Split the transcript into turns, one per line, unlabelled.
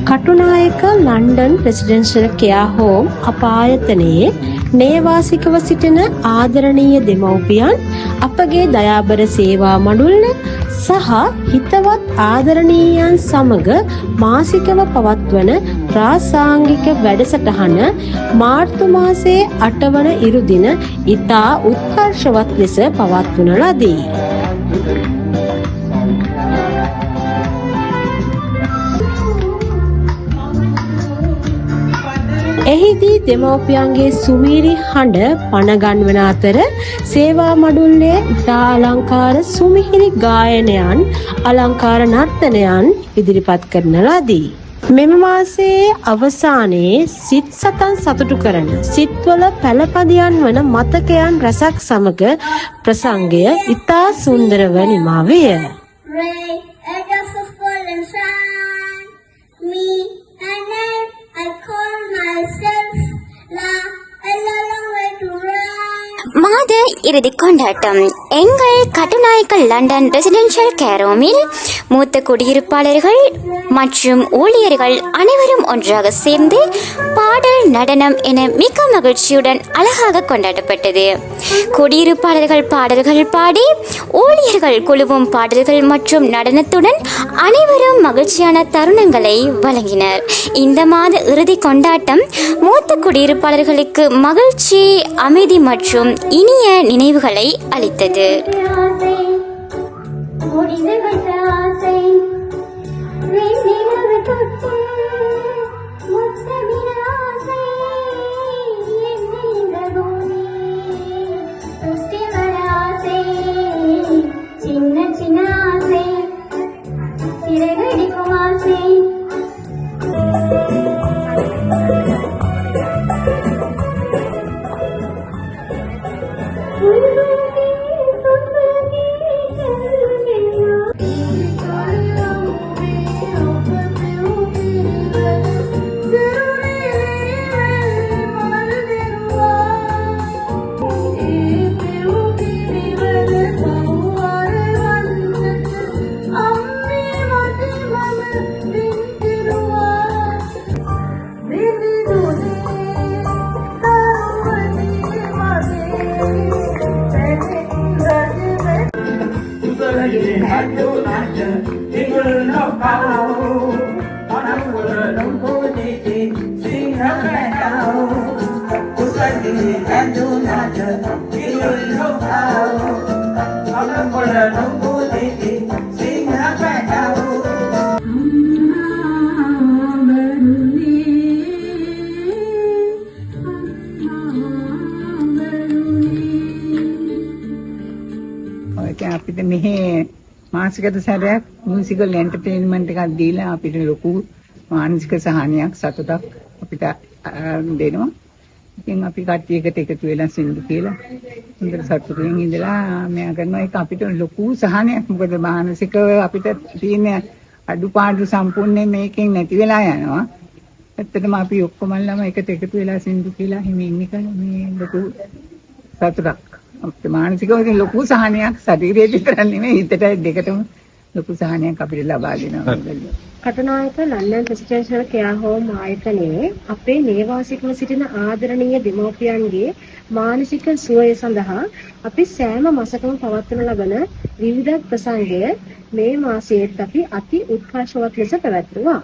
Katunayake London residential care home අපායතනයේ නේවාසිකව සිටින ආදරණීය දෙමව්පියන් අපගේ දයාබර සේවා මඩුල්ල සහ හිතවත් ආදරණීයයන් සමග මාසිකව පවත්වන ප්‍රාසංගික වැඩසටහන මාර්තු මාසයේ 8 වන ඉරුදින ඉතා උත්කර්ෂවත් ලෙස පවත්වන ලදී. එහිදී දෙමව්පියන්ගේ සුවීරි හඬ පනගන්වන අතර සේවා මඩුල්ලේ ඉතා අලංකාර සුමිහිරි ගායනයන් අලංකාර නර්තනයන් ඉදිරිපත් කරන ලදී. මෙම මාසයේ අවසානයේ සිත් සතන් සතුටු කරන සිත්වල පළපදියන් වන මතකයන් රසක් සමග ප්‍රසංගය ඉතා සුන්දරව නිමා විය.
மாத இறுதி கொண்டாட்டம் எங்கள் கட்டுநாயக்க லண்டன் ரெசிடென்ஷியல் கேர் ஹோமில் மூத்த குடியிருப்பாளர்கள் மற்றும் ஊழியர்கள் அனைவரும் ஒன்றாக சேர்ந்து பாடல் நடனம் என மிக மகிழ்ச்சியுடன் அழகாக கொண்டாடப்பட்டது. குடியிருப்பாளர்கள் பாடல்கள் பாடி ஊழியர்கள் குழுவும் பாடல்கள் மற்றும் நடனத்துடன் அனைவரும் மகிழ்ச்சியான தருணங்களை வழங்கினர். இந்த மாத இறுதி கொண்டாட்டம் மூத்த குடியிருப்பாளர்களுக்கு மகிழ்ச்சி, அமைதி மற்றும் இனிய நினைவுகளை அளித்தது.
අපිට මෙහි මාසිකට සැරයක් මියුසිකල් එන්ටර්ටේන්මන්ට් එකක් දීලා අපිට ලොකු මානසික සහනයක් සතුටක් අපිට දෙනවා. ඉතින් අපි කට්ටියකට එකතු වෙලා සින්දු කියලා හොඳට සතුටින් ඉඳලා මෙයා කරනවා. ඒක අපිට ලොකු සහනයක්. මොකද මානසිකව අපිට තියෙන අඩුපාඩු සම්පූර්ණයෙන් මේකෙන් නැති වෙලා යනවා. ඇත්තටම අපි ඔක්කොමල්ලාම එකට එකතු වෙලා සින්දු කියලා හිමින් ඉන්න මේ ලොකු සතුටක්. අපේ මානසිකව ලොකු සහනයක් ශරීරයට විතරක් නෙමෙයි හිතට දෙකටම ලොකු සහනයක් අපිට ලබා දෙනවා.
Katunayake London residential care home ආයතනයේ අපේ නේවාසිකව සිටින ආදරණීය දෙමව්පියන්ගේ මානසික සුවය සඳහා අපි සෑම මාසකම පවත්වන ලබන විවිධ ප්‍රසංගය මේ මාසයේත් අපි අති උත්කර්ෂවත් ලෙස පැවැත්වුවා.